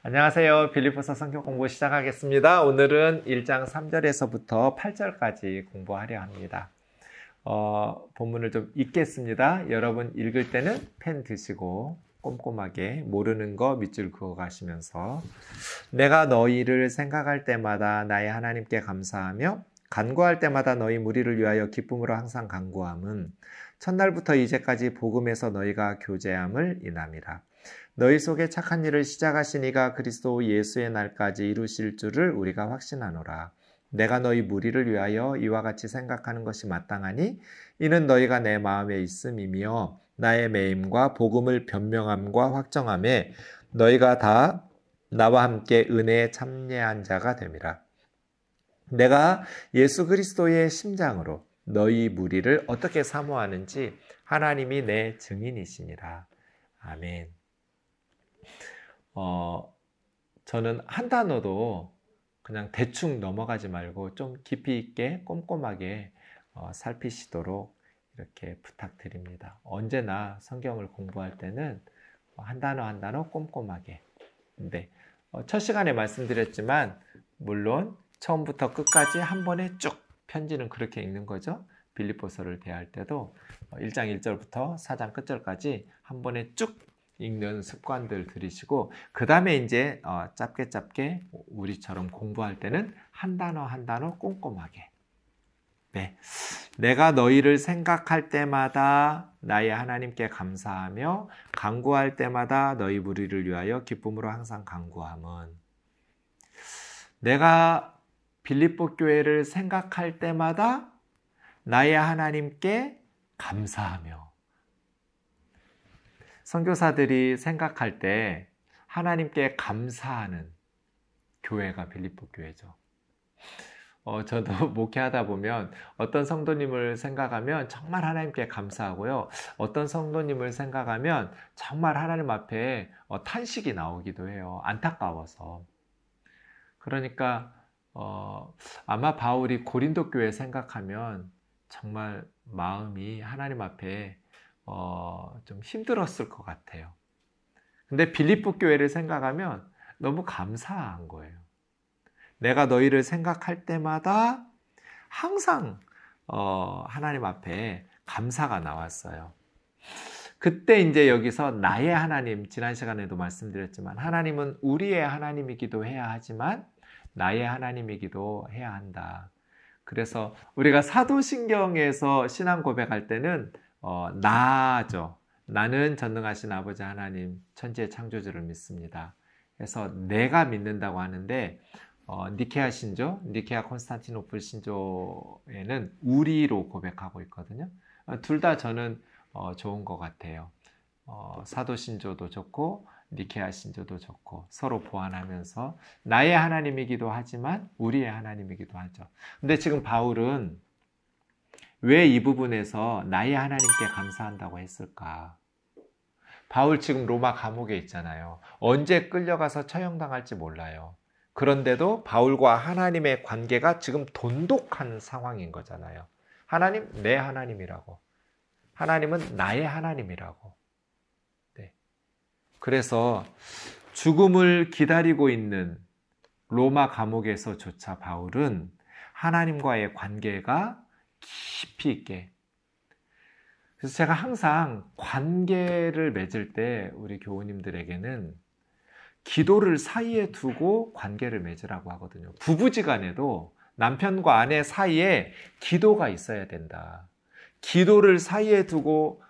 안녕하세요. 빌립보서 성경 공부 시작하겠습니다. 오늘은 1장 3절에서부터 8절까지 공부하려 합니다. 본문을 좀 읽겠습니다. 여러분 읽을 때는 펜 드시고 꼼꼼하게 모르는 거 밑줄 그어 가시면서 내가 너희를 생각할 때마다 나의 하나님께 감사하며 간구할 때마다 너희 무리를 위하여 기쁨으로 항상 간구함은 첫날부터 이제까지 복음에서 너희가 교제함을 인함이라. 너희 속에 착한 일을 시작하신 이가 그리스도 예수의 날까지 이루실 줄을 우리가 확신하노라. 내가 너희 무리를 위하여 이와 같이 생각하는 것이 마땅하니 이는 너희가 내 마음에 있음이며 나의 매임과 복음을 변명함과 확정함에 너희가 다 나와 함께 은혜에 참여한 자가 됨이라. 내가 예수 그리스도의 심장으로 너희 무리를 어떻게 사모하는지 하나님이 내 증인이시니라. 아멘. 저는 한 단어도 그냥 대충 넘어가지 말고 좀 깊이 있게 꼼꼼하게 살피시도록 이렇게 부탁드립니다. 언제나 성경을 공부할 때는 한 단어 한 단어 꼼꼼하게. 근데 첫 시간에 말씀드렸지만 물론 처음부터 끝까지 한 번에 쭉 편지는 그렇게 읽는 거죠. 빌립보서를 대할 때도 1장 1절부터 4장 끝절까지 한 번에 쭉 읽는 습관들 들이시고 그 다음에 이제 짧게 우리처럼 공부할 때는 한 단어 한 단어 꼼꼼하게. 네, 내가 너희를 생각할 때마다 나의 하나님께 감사하며 간구할 때마다 너희 무리를 위하여 기쁨으로 항상 간구함은, 내가 빌립보 교회를 생각할 때마다 나의 하나님께 감사하며. 선교사들이 생각할 때 하나님께 감사하는 교회가 빌립보 교회죠. 저도 목회하다 보면 어떤 성도님을 생각하면 정말 하나님께 감사하고요. 어떤 성도님을 생각하면 정말 하나님 앞에 탄식이 나오기도 해요. 안타까워서. 그러니까 아마 바울이 고린도 교회 생각하면 정말 마음이 하나님 앞에 좀 힘들었을 것 같아요. 근데 빌립보 교회를 생각하면 너무 감사한 거예요. 내가 너희를 생각할 때마다 항상 하나님 앞에 감사가 나왔어요. 그때 이제 여기서 나의 하나님, 지난 시간에도 말씀드렸지만 하나님은 우리의 하나님이기도 해야 하지만 나의 하나님이기도 해야 한다. 그래서 우리가 사도신경에서 신앙 고백할 때는 나죠. 나는 전능하신 아버지 하나님 천지의 창조주를 믿습니다. 그래서 내가 믿는다고 하는데 니케아 신조, 니케아 콘스탄티노플 신조에는 우리로 고백하고 있거든요. 둘 다 저는 좋은 것 같아요. 사도 신조도 좋고 니케아 신조도 좋고 서로 보완하면서 나의 하나님이기도 하지만 우리의 하나님이기도 하죠. 근데 지금 바울은 왜 이 부분에서 나의 하나님께 감사한다고 했을까? 바울 지금 로마 감옥에 있잖아요. 언제 끌려가서 처형당할지 몰라요. 그런데도 바울과 하나님의 관계가 지금 돈독한 상황인 거잖아요. 하나님, 내 하나님이라고. 하나님은 나의 하나님이라고. 네. 그래서 죽음을 기다리고 있는 로마 감옥에서조차 바울은 하나님과의 관계가 깊이 있게. 그래서 제가 항상 관계를 맺을 때 우리 교우님들에게는 기도를 사이에 두고 관계를 맺으라고 하거든요. 부부지간에도 남편과 아내 사이에 기도가 있어야 된다. 기도를 사이에 두고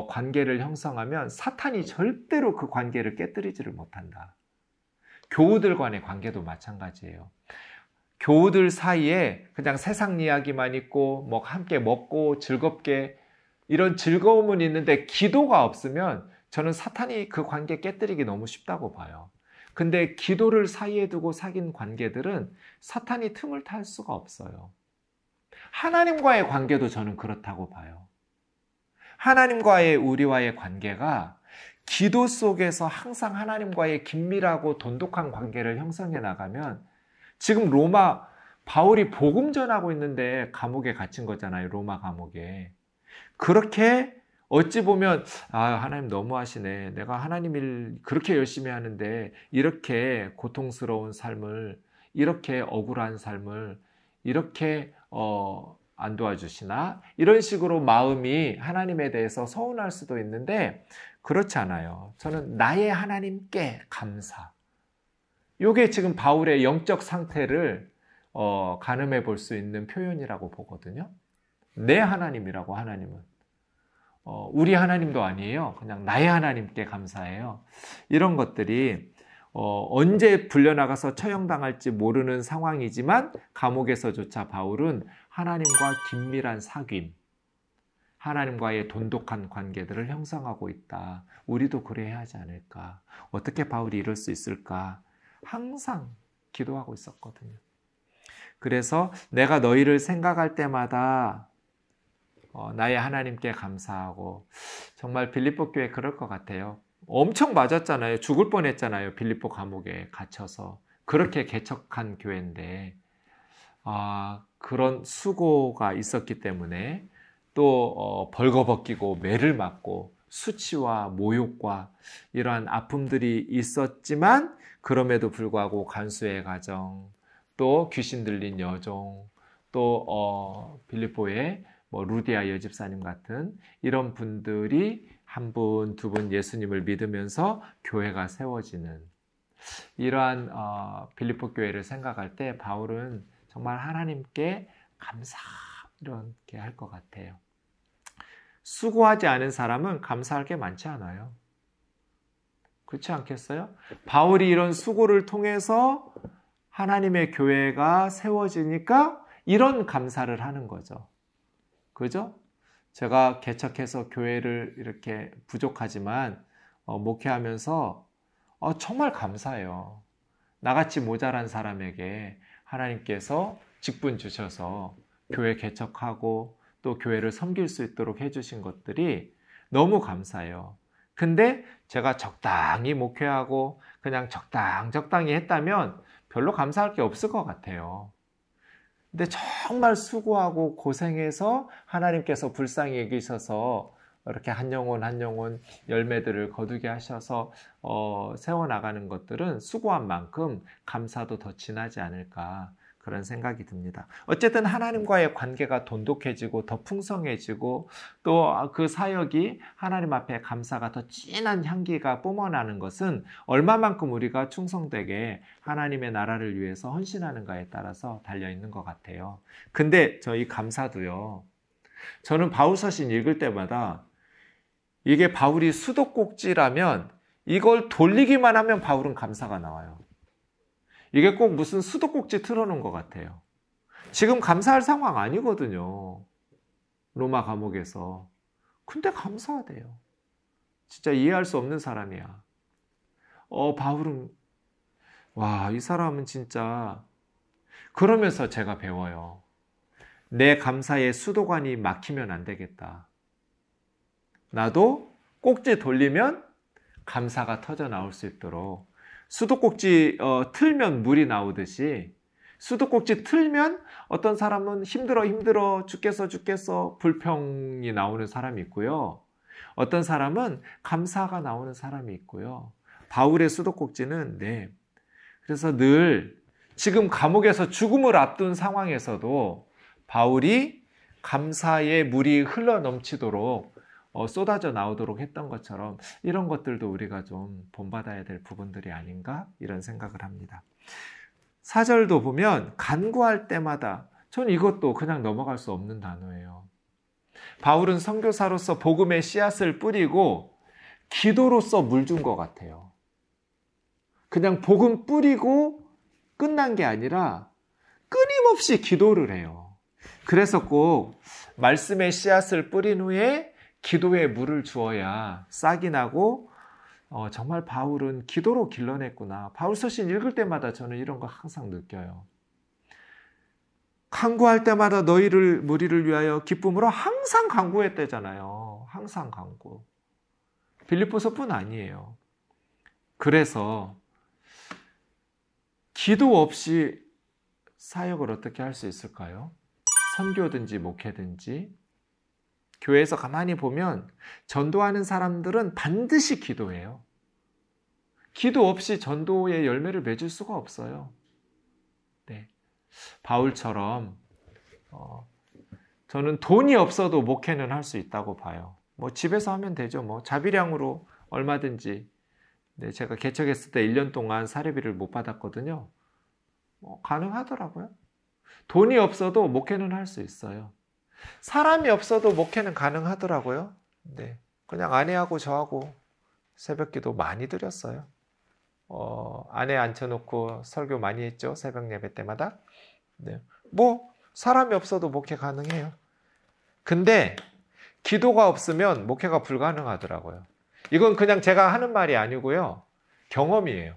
관계를 형성하면 사탄이 절대로 그 관계를 깨뜨리지를 못한다. 교우들 간의 관계도 마찬가지예요. 교우들 사이에 그냥 세상 이야기만 있고 뭐 함께 먹고 즐겁게 이런 즐거움은 있는데 기도가 없으면 저는 사탄이 그 관계 깨뜨리기 너무 쉽다고 봐요. 근데 기도를 사이에 두고 사귄 관계들은 사탄이 틈을 탈 수가 없어요. 하나님과의 관계도 저는 그렇다고 봐요. 하나님과의 우리와의 관계가 기도 속에서 항상 하나님과의 긴밀하고 돈독한 관계를 형성해 나가면, 지금 로마 바울이 복음 전하고 있는데 감옥에 갇힌 거잖아요. 로마 감옥에. 그렇게 어찌 보면 하나님 너무하시네. 내가 하나님 일 그렇게 열심히 하는데 이렇게 고통스러운 삶을, 이렇게 억울한 삶을 이렇게 안 도와주시나? 이런 식으로 마음이 하나님에 대해서 서운할 수도 있는데 그렇지 않아요. 저는 나의 하나님께 감사. 이게 지금 바울의 영적 상태를 가늠해 볼 수 있는 표현이라고 보거든요. 내 하나님이라고, 하나님은. 우리 하나님도 아니에요. 그냥 나의 하나님께 감사해요. 이런 것들이 언제 불려나가서 처형당할지 모르는 상황이지만 감옥에서조차 바울은 하나님과 긴밀한 사귐, 하나님과의 돈독한 관계들을 형성하고 있다. 우리도 그래야 하지 않을까? 어떻게 바울이 이럴 수 있을까? 항상 기도하고 있었거든요. 그래서 내가 너희를 생각할 때마다 나의 하나님께 감사하고, 정말 빌립보 교회 그럴 것 같아요. 엄청 맞았잖아요. 죽을 뻔했잖아요. 빌립보 감옥에 갇혀서. 그렇게 개척한 교회인데 그런 수고가 있었기 때문에 또 벌거벗기고 매를 맞고 수치와 모욕과 이러한 아픔들이 있었지만 그럼에도 불구하고 간수의 가정, 또 귀신 들린 여종, 또 빌립보의 루디아 여집사님 같은 이런 분들이 한 분, 두 분 예수님을 믿으면서 교회가 세워지는 이러한 빌립보 교회를 생각할 때 바울은 정말 하나님께 감사 이렇게 할 것 같아요. 수고하지 않은 사람은 감사할 게 많지 않아요. 그렇지 않겠어요? 바울이 이런 수고를 통해서 하나님의 교회가 세워지니까 이런 감사를 하는 거죠. 그죠? 제가 개척해서 교회를 이렇게 부족하지만 목회하면서 정말 감사해요. 나같이 모자란 사람에게 하나님께서 직분 주셔서 교회 개척하고 또 교회를 섬길 수 있도록 해주신 것들이 너무 감사해요. 근데 제가 적당히 목회하고 그냥 적당히 했다면 별로 감사할 게 없을 것 같아요. 근데 정말 수고하고 고생해서 하나님께서 불쌍히 여기셔서 이렇게 한 영혼 한 영혼 열매들을 거두게 하셔서 세워나가는 것들은 수고한 만큼 감사도 더 진하지 않을까, 그런 생각이 듭니다. 어쨌든 하나님과의 관계가 돈독해지고 더 풍성해지고 또 그 사역이 하나님 앞에 감사가 더 진한 향기가 뿜어나는 것은 얼마만큼 우리가 충성되게 하나님의 나라를 위해서 헌신하는가에 따라서 달려있는 것 같아요. 근데 저희 감사도요, 저는 바울서신 읽을 때마다 이게 바울이 수도꼭지라면 이걸 돌리기만 하면 바울은 감사가 나와요. 이게 꼭 무슨 수도꼭지 틀어놓은 것 같아요. 지금 감사할 상황 아니거든요. 로마 감옥에서. 근데 감사하대요. 진짜 이해할 수 없는 사람이야. 바울은 이 사람은 진짜. 그러면서 제가 배워요. 내 감사의 수도관이 막히면 안 되겠다. 나도 꼭지 돌리면 감사가 터져 나올 수 있도록, 수도꼭지 틀면 물이 나오듯이 수도꼭지 틀면 어떤 사람은 힘들어 죽겠어 불평이 나오는 사람이 있고요. 어떤 사람은 감사가 나오는 사람이 있고요. 바울의 수도꼭지는 그래서 늘 지금 감옥에서 죽음을 앞둔 상황에서도 바울이 감사의 물이 흘러 넘치도록 쏟아져 나오도록 했던 것처럼 이런 것들도 우리가 좀 본받아야 될 부분들이 아닌가, 이런 생각을 합니다. 4절도 보면 간구할 때마다, 전 이것도 그냥 넘어갈 수 없는 단어예요. 바울은 선교사로서 복음의 씨앗을 뿌리고 기도로서 물 준 것 같아요. 그냥 복음 뿌리고 끝난 게 아니라 끊임없이 기도를 해요. 그래서 꼭 말씀의 씨앗을 뿌린 후에 기도에 물을 주어야 싹이 나고 정말 바울은 기도로 길러냈구나. 바울 서신 읽을 때마다 저는 이런 거 항상 느껴요. 간구할 때마다 너희를 무리를 위하여 기쁨으로 항상 간구했대잖아요. 항상 간구. 빌립보서뿐 아니에요. 그래서 기도 없이 사역을 어떻게 할 수 있을까요? 선교든지 목회든지 교회에서 가만히 보면 전도하는 사람들은 반드시 기도해요. 기도 없이 전도의 열매를 맺을 수가 없어요. 네. 바울처럼 저는 돈이 없어도 목회는 할 수 있다고 봐요. 뭐 집에서 하면 되죠. 뭐 자비량으로 얼마든지. 네, 제가 개척했을 때 1년 동안 사례비를 못 받았거든요. 가능하더라고요. 돈이 없어도 목회는 할 수 있어요. 사람이 없어도 목회는 가능하더라고요. 네, 그냥 아내하고 저하고 새벽기도 많이 드렸어요. 아내 앉혀놓고 설교 많이 했죠. 새벽 예배 때마다. 네, 뭐 사람이 없어도 목회 가능해요. 근데 기도가 없으면 목회가 불가능하더라고요. 이건 그냥 제가 하는 말이 아니고요. 경험이에요.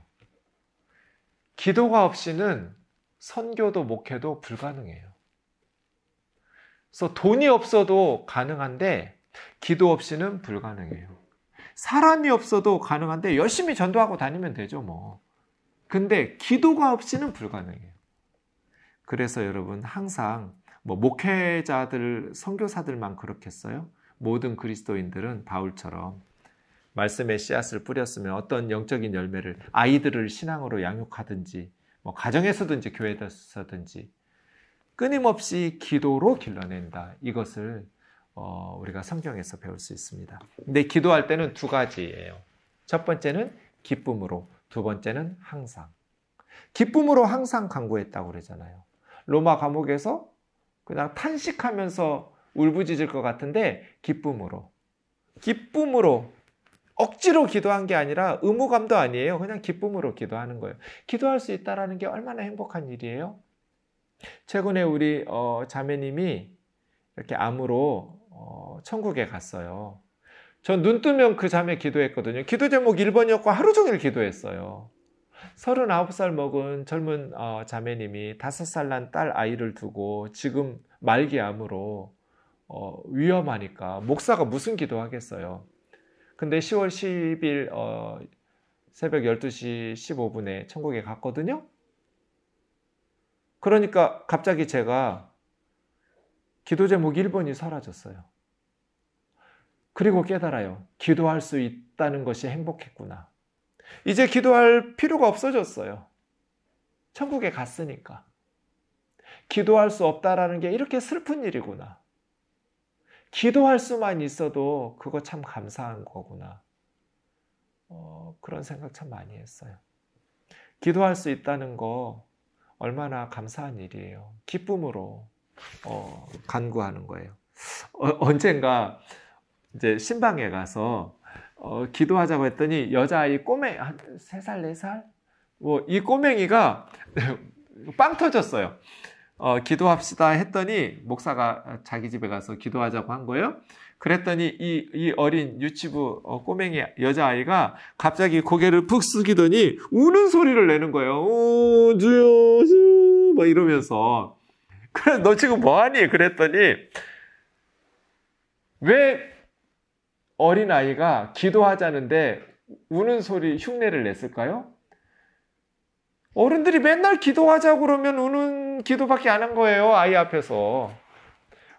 기도가 없이는 선교도 목회도 불가능해요. 그래서 돈이 없어도 가능한데 기도 없이는 불가능해요. 사람이 없어도 가능한데 열심히 전도하고 다니면 되죠, 뭐. 근데 기도가 없이는 불가능해요. 그래서 여러분 항상 뭐 목회자들, 선교사들만 그렇겠어요? 모든 그리스도인들은 바울처럼 말씀의 씨앗을 뿌렸으면 어떤 영적인 열매를 아이들을 신앙으로 양육하든지 뭐 가정에서든지 교회에서든지 끊임없이 기도로 길러낸다. 이것을 우리가 성경에서 배울 수 있습니다. 근데 기도할 때는 두 가지예요. 첫 번째는 기쁨으로, 두 번째는 항상. 기쁨으로 항상 간구했다고 그러잖아요. 로마 감옥에서 그냥 탄식하면서 울부짖을 것 같은데 기쁨으로 억지로 기도한 게 아니라 의무감도 아니에요. 그냥 기쁨으로 기도하는 거예요. 기도할 수 있다는 게 얼마나 행복한 일이에요. 최근에 우리 자매님이 이렇게 암으로 천국에 갔어요. 전 눈 뜨면 그 자매 기도했거든요. 기도 제목 1번이었고 하루 종일 기도했어요. 39살 먹은 젊은 자매님이 5살 난 딸 아이를 두고 지금 말기 암으로 위험하니까 목사가 무슨 기도하겠어요. 근데 10월 10일 새벽 12시 15분에 천국에 갔거든요. 그러니까 갑자기 제가 기도 제목 1번이 사라졌어요. 그리고 깨달아요. 기도할 수 있다는 것이 행복했구나. 이제 기도할 필요가 없어졌어요. 천국에 갔으니까. 기도할 수 없다라는 게 이렇게 슬픈 일이구나. 기도할 수만 있어도 그거 참 감사한 거구나. 그런 생각 참 많이 했어요. 기도할 수 있다는 거 얼마나 감사한 일이에요. 기쁨으로 간구하는 거예요. 언젠가 이제 신방에 가서 기도하자고 했더니 여자아이 꼬맹이 한 3살, 4살? 뭐 이 꼬맹이가 빵 터졌어요. 기도합시다 했더니 목사가 자기 집에 가서 기도하자고 한 거예요. 그랬더니 이 어린 유치부 꼬맹이 여자아이가 갑자기 고개를 푹 숙이더니 우는 소리를 내는 거예요. 주여, 주여, 뭐 이러면서. 그래, 너 지금 뭐하니? 그랬더니 왜 어린아이가 기도하자는데 우는 소리 흉내를 냈을까요? 어른들이 맨날 기도하자고 그러면 우는 기도밖에 안 한 거예요. 아이 앞에서.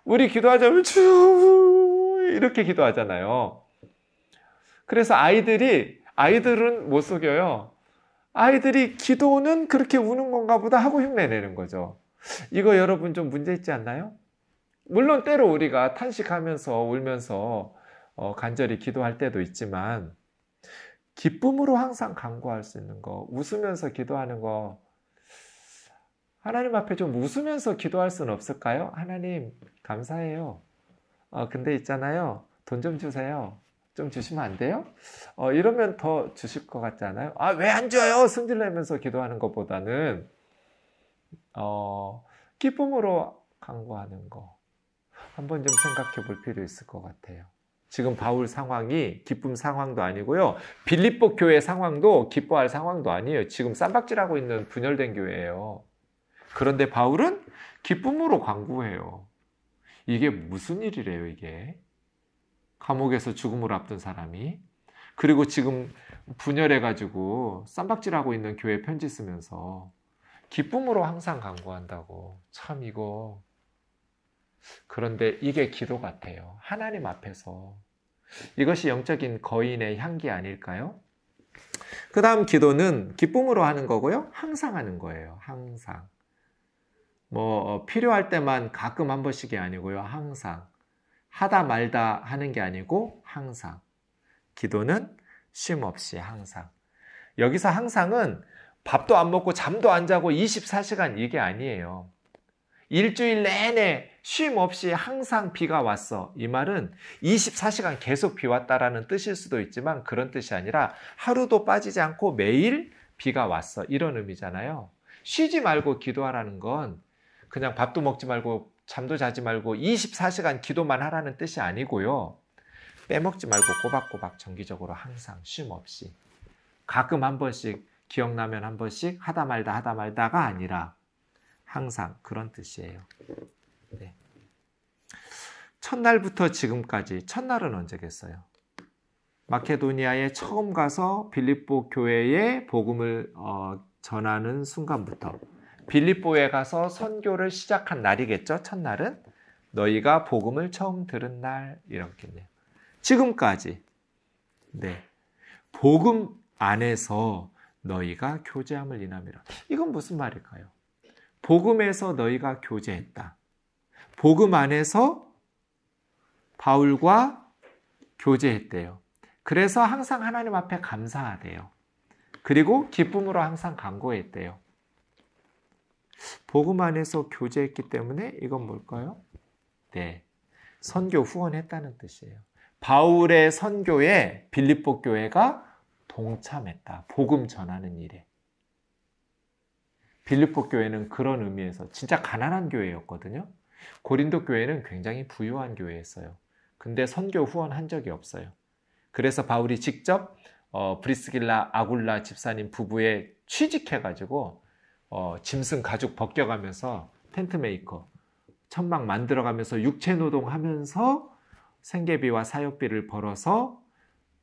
우리 기도하자면 주여 이렇게 기도하잖아요. 그래서 아이들은 못 속여요. 아이들이 기도는 그렇게 우는 건가 보다 하고 흉내내는 거죠. 이거 여러분 좀 문제 있지 않나요? 물론 때로 우리가 탄식하면서 울면서 간절히 기도할 때도 있지만 기쁨으로 항상 간구할 수 있는 거, 웃으면서 기도하는 거, 하나님 앞에 좀 웃으면서 기도할 수는 없을까요? 하나님 감사해요. 근데 있잖아요. 돈 좀 주세요. 좀 주시면 안 돼요? 이러면 더 주실 것 같지 않아요? 왜 안 줘요? 승질내면서 기도하는 것보다는 기쁨으로 간구하는 거 한번 좀 생각해 볼 필요 있을 것 같아요. 지금 바울 상황이 기쁨 상황도 아니고요. 빌립보 교회 상황도 기뻐할 상황도 아니에요. 지금 쌈박질하고 있는 분열된 교회예요. 그런데 바울은 기쁨으로 간구해요. 이게 무슨 일이래요, 이게? 감옥에서 죽음을 앞둔 사람이. 그리고 지금 분열해가지고 쌈박질하고 있는 교회 편지 쓰면서 기쁨으로 항상 간구한다고. 참 이거 그런데 이게 기도 같아요. 하나님 앞에서. 이것이 영적인 거인의 향기 아닐까요? 그 다음 기도는 기쁨으로 하는 거고요. 항상 하는 거예요. 항상. 필요할 때만 가끔 한 번씩이 아니고요. 항상. 하다 말다 하는 게 아니고 항상. 기도는 쉼 없이 항상. 여기서 항상은 밥도 안 먹고 잠도 안 자고 24시간 이게 아니에요. 일주일 내내 쉼 없이 항상 비가 왔어. 이 말은 24시간 계속 비 왔다라는 뜻일 수도 있지만 그런 뜻이 아니라 하루도 빠지지 않고 매일 비가 왔어. 이런 의미잖아요. 쉬지 말고 기도하라는 건 그냥 밥도 먹지 말고 잠도 자지 말고 24시간 기도만 하라는 뜻이 아니고요. 빼먹지 말고 꼬박꼬박 정기적으로 항상 쉼 없이 가끔 한 번씩 기억나면 한 번씩 하다 말다가 아니라 항상 그런 뜻이에요. 네. 첫날부터 지금까지 첫날은 언제겠어요? 마케도니아에 처음 가서 빌립보 교회에 복음을 전하는 순간부터 빌립보에 가서 선교를 시작한 날이겠죠. 첫날은 너희가 복음을 처음 들은 날 이렇겠네요. 지금까지 네. 복음 안에서 너희가 교제함을 인함이라. 이건 무슨 말일까요? 복음에서 너희가 교제했다. 복음 안에서 바울과 교제했대요. 그래서 항상 하나님 앞에 감사하대요. 그리고 기쁨으로 항상 간구했대요. 복음 안에서 교제했기 때문에 이건 뭘까요? 네, 선교 후원했다는 뜻이에요. 바울의 선교에 빌립보 교회가 동참했다. 복음 전하는 일에. 빌립보 교회는 그런 의미에서 진짜 가난한 교회였거든요. 고린도 교회는 굉장히 부유한 교회였어요. 근데 선교 후원한 적이 없어요. 그래서 바울이 직접 브리스길라 아굴라 집사님 부부에 취직해가지고 짐승 가죽 벗겨가면서 텐트 메이커 천막 만들어가면서 육체 노동하면서 생계비와 사역비를 벌어서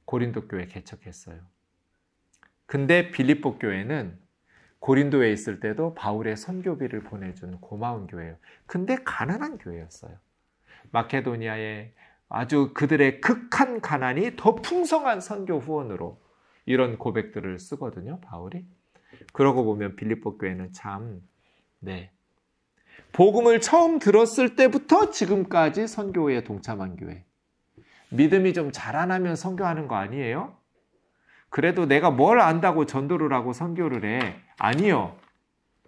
고린도 교회 개척했어요. 근데 빌립보 교회는 고린도에 있을 때도 바울의 선교비를 보내준 고마운 교회예요. 근데 가난한 교회였어요. 마케도니아에 아주 그들의 극한 가난이 더 풍성한 선교 후원으로 이런 고백들을 쓰거든요, 바울이. 그러고 보면 빌립보 교회는 참, 네. 복음을 처음 들었을 때부터 지금까지 선교에 동참한 교회. 믿음이 좀 자라나면 선교하는 거 아니에요? 그래도 내가 뭘 안다고 전도를 하고 선교를 해. 아니요.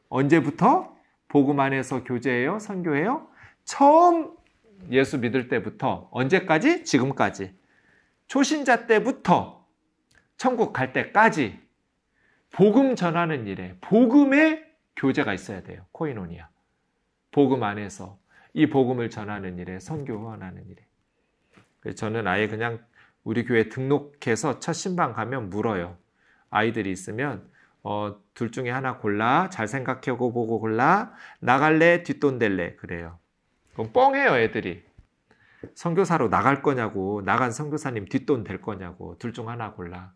언제부터? 복음 안에서 교제해요? 선교해요? 처음 예수 믿을 때부터 언제까지? 지금까지. 초신자 때부터 천국 갈 때까지 복음 전하는 일에 복음의 교제가 있어야 돼요. 코이노니아. 복음 안에서 이 복음을 전하는 일에 선교 후원하는 일에. 저는 아예 그냥 우리 교회 등록해서 첫 신방 가면 물어요. 아이들이 있으면 둘 중에 하나 골라. 잘 생각해보고 골라. 나갈래? 뒷돈 댈래? 그래요. 그럼 뻥해요, 애들이. 선교사로 나갈 거냐고, 나간 선교사님 뒷돈 댈 거냐고, 둘 중 하나 골라.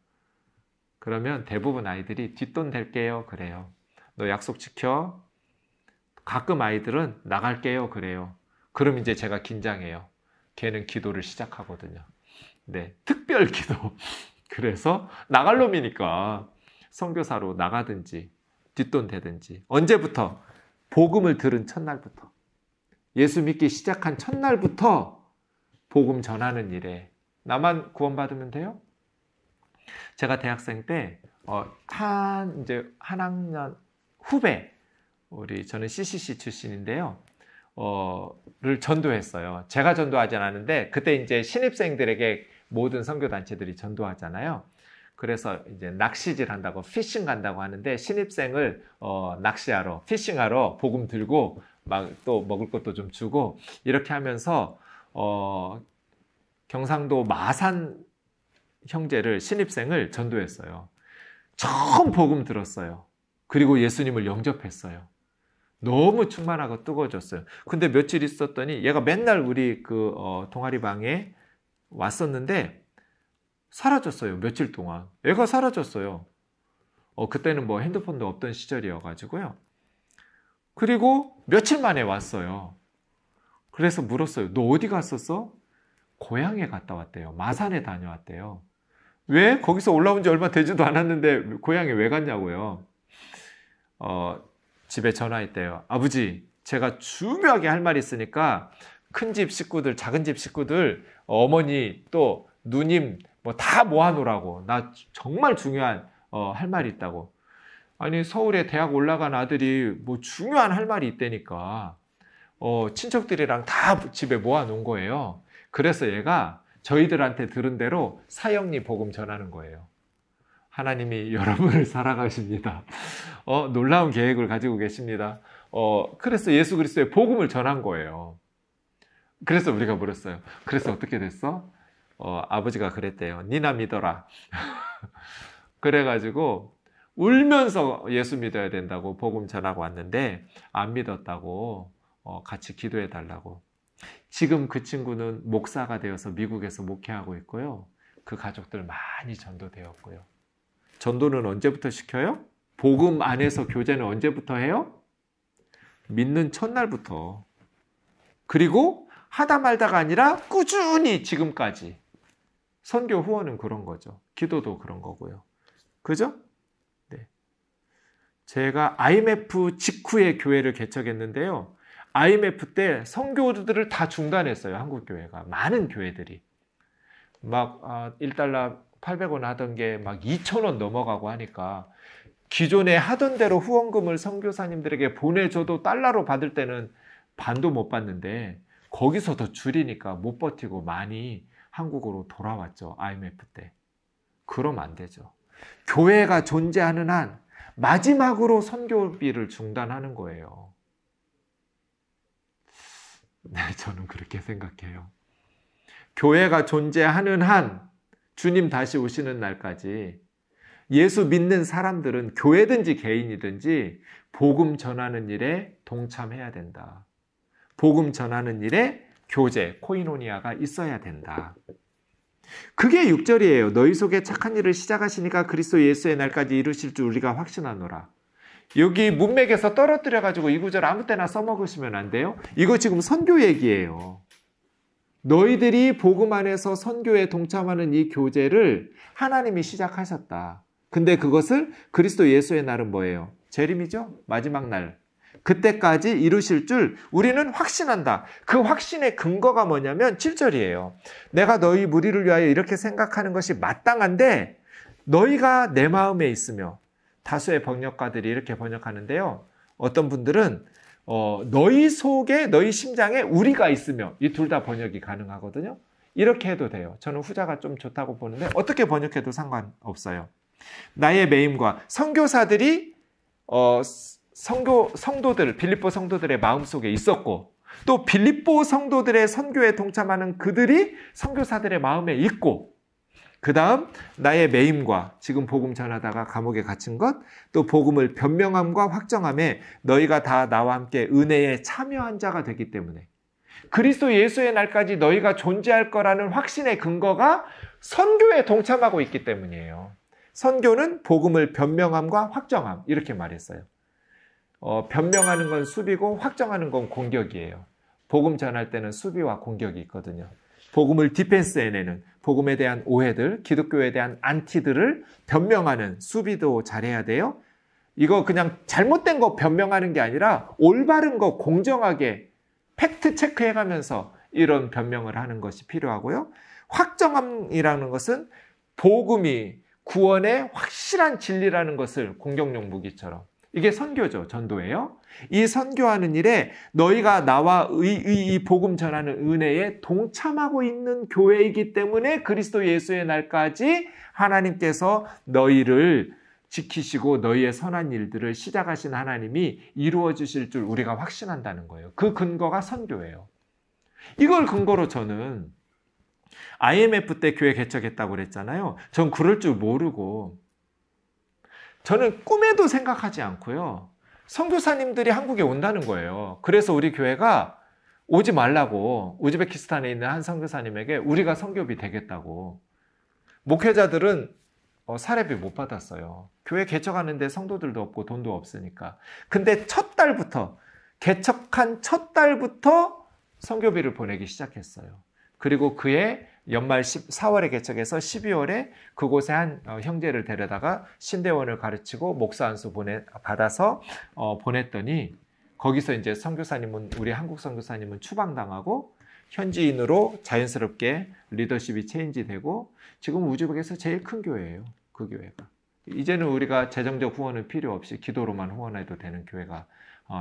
그러면 대부분 아이들이 뒷돈 댈게요. 그래요. 너 약속 지켜. 가끔 아이들은 나갈게요. 그래요. 그럼 이제 제가 긴장해요. 걔는 기도를 시작하거든요. 네, 특별 기도. 그래서 나갈 놈이니까 선교사로 나가든지 뒷돈 대든지. 언제부터? 복음을 들은 첫날부터. 예수 믿기 시작한 첫날부터 복음 전하는 일에 나만 구원받으면 돼요? 제가 대학생 때 이제 한 학년 후배, 저는 CCC 출신인데요. 를 전도했어요. 제가 전도하지 않았는데 그때 이제 신입생들에게 모든 선교단체들이 전도하잖아요. 그래서 이제 낚시질 한다고 피싱 간다고 하는데 신입생을 낚시하러 피싱하러 복음 들고 막 또 먹을 것도 좀 주고 이렇게 하면서 경상도 마산 형제를 신입생을 전도했어요. 처음 복음 들었어요. 그리고 예수님을 영접했어요. 너무 충만하고 뜨거워졌어요. 근데 며칠 있었더니 얘가 맨날 우리 동아리 방에 왔었는데 사라졌어요. 며칠 동안. 애가 사라졌어요. 그때는 뭐 핸드폰도 없던 시절이어가지고요. 그리고 며칠 만에 왔어요. 그래서 물었어요. 너 어디 갔었어? 고향에 갔다 왔대요. 마산에 다녀왔대요. 왜? 거기서 올라온 지 얼마 되지도 않았는데 고향에 왜 갔냐고요. 집에 전화했대요. 아버지, 제가 중요하게 할 말이 있으니까 큰 집 식구들, 작은 집 식구들, 어머니 또 누님 뭐 다 모아놓으라고. 나 정말 중요한 할 말이 있다고. 아니, 서울에 대학 올라간 아들이 뭐 중요한 할 말이 있다니까 친척들이랑 다 집에 모아놓은 거예요. 그래서 얘가 저희들한테 들은 대로 사형리 복음 전하는 거예요. 하나님이 여러분을 사랑하십니다. 놀라운 계획을 가지고 계십니다. 그래서 예수 그리스도의 복음을 전한 거예요. 그래서 우리가 물었어요. 그래서 어떻게 됐어? 아버지가 그랬대요. 니나 믿어라. 그래가지고 울면서 예수 믿어야 된다고 복음 전하고 왔는데 안 믿었다고 같이 기도해 달라고. 지금 그 친구는 목사가 되어서 미국에서 목회하고 있고요. 그 가족들 많이 전도되었고요. 전도는 언제부터 시켜요? 복음 안에서 교제는 언제부터 해요? 믿는 첫날부터. 그리고 하다 말다가 아니라 꾸준히 지금까지. 선교 후원은 그런 거죠. 기도도 그런 거고요. 그죠? 네. 제가 IMF 직후에 교회를 개척했는데요. IMF 때 선교들을 다 중단했어요. 한국교회가. 많은 교회들이. 막 1달러 800원 하던 게 막 2,000원 넘어가고 하니까 기존에 하던 대로 후원금을 선교사님들에게 보내줘도 달러로 받을 때는 반도 못 받는데 거기서 더 줄이니까 못 버티고 많이 한국으로 돌아왔죠. IMF 때. 그러면 안 되죠. 교회가 존재하는 한 마지막으로 선교비를 중단하는 거예요. 네, 저는 그렇게 생각해요. 교회가 존재하는 한 주님 다시 오시는 날까지 예수 믿는 사람들은 교회든지 개인이든지 복음 전하는 일에 동참해야 된다. 복음 전하는 일에 교제, 코이노니아가 있어야 된다. 그게 6절이에요. 너희 속에 착한 일을 시작하시니까 그리스도 예수의 날까지 이루실 줄 우리가 확신하노라. 여기 문맥에서 떨어뜨려가지고 이 구절 아무 때나 써먹으시면 안 돼요. 이거 지금 선교 얘기예요. 너희들이 복음 안에서 선교에 동참하는 이 교제를 하나님이 시작하셨다. 근데 그것을 그리스도 예수의 날은 뭐예요? 재림이죠? 마지막 날. 그때까지 이루실 줄 우리는 확신한다. 그 확신의 근거가 뭐냐면 7절이에요. 내가 너희 무리를 위하여 이렇게 생각하는 것이 마땅한데 너희가 내 마음에 있으며, 다수의 번역가들이 이렇게 번역하는데요. 어떤 분들은 너희 속에, 너희 심장에 우리가 있으며, 이 둘 다 번역이 가능하거든요. 이렇게 해도 돼요. 저는 후자가 좀 좋다고 보는데 어떻게 번역해도 상관없어요. 나의 매임과 선교사들이 성도들, 빌립보 성도들의 마음속에 있었고, 또 빌립보 성도들의 선교에 동참하는 그들이 선교사들의 마음에 있고, 그 다음 나의 매임과, 지금 복음 전하다가 감옥에 갇힌 것, 또 복음을 변명함과 확정함에 너희가 다 나와 함께 은혜에 참여한 자가 되기 때문에, 그리스도 예수의 날까지 너희가 존재할 거라는 확신의 근거가 선교에 동참하고 있기 때문이에요. 선교는 복음을 변명함과 확정함, 이렇게 말했어요. 변명하는 건 수비고 확정하는 건 공격이에요. 복음 전할 때는 수비와 공격이 있거든요. 복음을 디펜스해내는, 복음에 대한 오해들, 기독교에 대한 안티들을 변명하는 수비도 잘해야 돼요. 이거 그냥 잘못된 거 변명하는 게 아니라 올바른 거 공정하게 팩트 체크해가면서 이런 변명을 하는 것이 필요하고요. 확정함이라는 것은 복음이 구원의 확실한 진리라는 것을 공격용 무기처럼, 이게 선교죠. 전도예요. 이 선교하는 일에 너희가 나와 이 복음 전하는 은혜에 동참하고 있는 교회이기 때문에 그리스도 예수의 날까지 하나님께서 너희를 지키시고 너희의 선한 일들을 시작하신 하나님이 이루어 주실 줄 우리가 확신한다는 거예요. 그 근거가 선교예요. 이걸 근거로 저는 IMF 때 교회 개척했다고 그랬잖아요. 전 그럴 줄 모르고, 저는 꿈에도 생각하지 않고요. 선교사님들이 한국에 온다는 거예요. 그래서 우리 교회가 오지 말라고 우즈베키스탄에 있는 한 선교사님에게 우리가 선교비 되겠다고. 목회자들은 사례비 못 받았어요. 교회 개척하는데 성도들도 없고 돈도 없으니까. 근데 첫 달부터, 개척한 첫 달부터 선교비를 보내기 시작했어요. 그리고 그해 연말 4월에 개척해서 12월에 그곳에 한 형제를 데려다가 신대원을 가르치고 목사 안수 받아서 보냈더니 거기서 이제 선교사님은 우리 한국 선교사님은 추방당하고 현지인으로 자연스럽게 리더십이 체인지되고 지금 우즈벡에서 제일 큰 교회예요. 그 교회가. 이제는 우리가 재정적 후원은 필요 없이 기도로만 후원해도 되는 교회가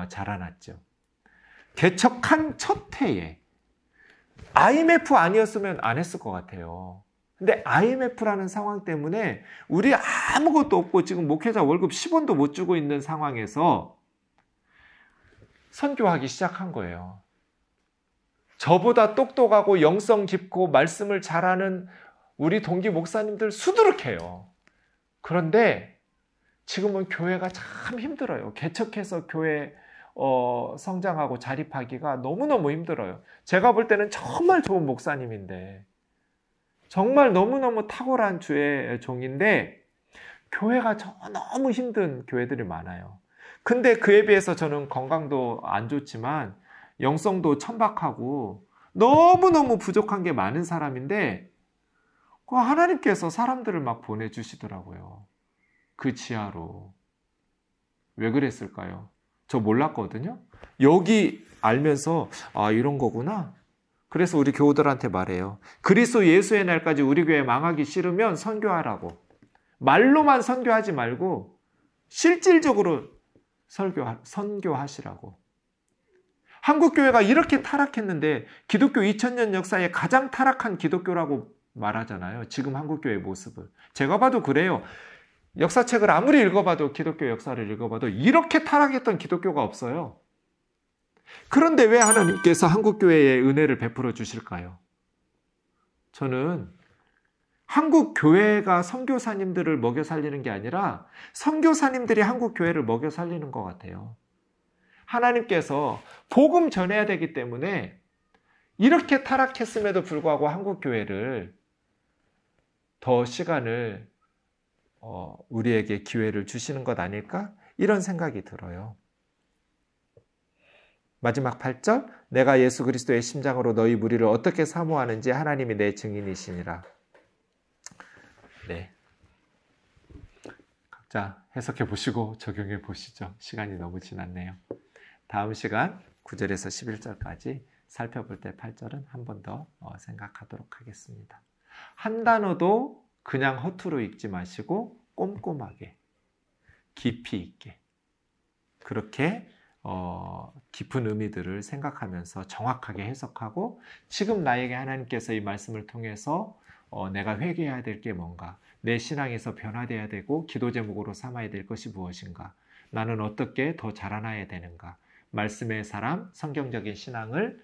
자라났죠. 개척한 첫 해에 IMF 아니었으면 안 했을 것 같아요. 근데 IMF라는 상황 때문에 우리 아무것도 없고 지금 목회자 월급 10원도 못 주고 있는 상황에서 선교하기 시작한 거예요. 저보다 똑똑하고 영성 깊고 말씀을 잘하는 우리 동기 목사님들 수두룩해요. 그런데 지금은 교회가 참 힘들어요. 개척해서 교회 성장하고 자립하기가 너무너무 힘들어요. 제가 볼 때는 정말 좋은 목사님인데 정말 너무너무 탁월한 주의 종인데 교회가 너무 힘든 교회들이 많아요. 근데 그에 비해서 저는 건강도 안 좋지만 영성도 천박하고 너무너무 부족한 게 많은 사람인데 하나님께서 사람들을 막 보내주시더라고요. 그 지하로. 왜 그랬을까요? 저 몰랐거든요. 여기 알면서 이런 거구나. 그래서 우리 교우들한테 말해요. 그리스도 예수의 날까지 우리 교회 망하기 싫으면 선교하라고. 말로만 선교하지 말고 실질적으로 선교하시라고. 한국교회가 이렇게 타락했는데 기독교 2000년 역사에 가장 타락한 기독교라고 말하잖아요. 지금 한국교회의 모습을. 제가 봐도 그래요. 역사책을 아무리 읽어봐도 기독교 역사를 읽어봐도 이렇게 타락했던 기독교가 없어요. 그런데 왜 하나님께서 한국교회에 은혜를 베풀어 주실까요? 저는 한국교회가 선교사님들을 먹여 살리는 게 아니라 선교사님들이 한국교회를 먹여 살리는 것 같아요. 하나님께서 복음 전해야 되기 때문에 이렇게 타락했음에도 불구하고 한국교회를 더 시간을 우리에게 기회를 주시는 것 아닐까? 이런 생각이 들어요. 마지막 8절, 내가 예수 그리스도의 심장으로 너희 무리를 어떻게 사모하는지 하나님이 내 증인이시니라. 네. 각자 해석해 보시고 적용해 보시죠. 시간이 너무 지났네요. 다음 시간 9절에서 11절까지 살펴볼 때 8절은 한 번 더 생각하도록 하겠습니다. 한 단어도 그냥 허투루 읽지 마시고 꼼꼼하게 깊이 있게 그렇게 깊은 의미들을 생각하면서 정확하게 해석하고 지금 나에게 하나님께서 이 말씀을 통해서 내가 회개해야 될 게 뭔가, 내 신앙에서 변화되어야 되고 기도 제목으로 삼아야 될 것이 무엇인가, 나는 어떻게 더 자라나야 되는가, 말씀의 사람, 성경적인 신앙을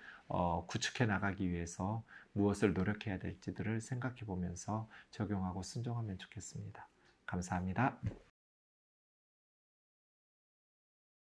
구축해 나가기 위해서 무엇을 노력해야 될지들을 생각해 보면서 적용하고 순종하면 좋겠습니다. 감사합니다.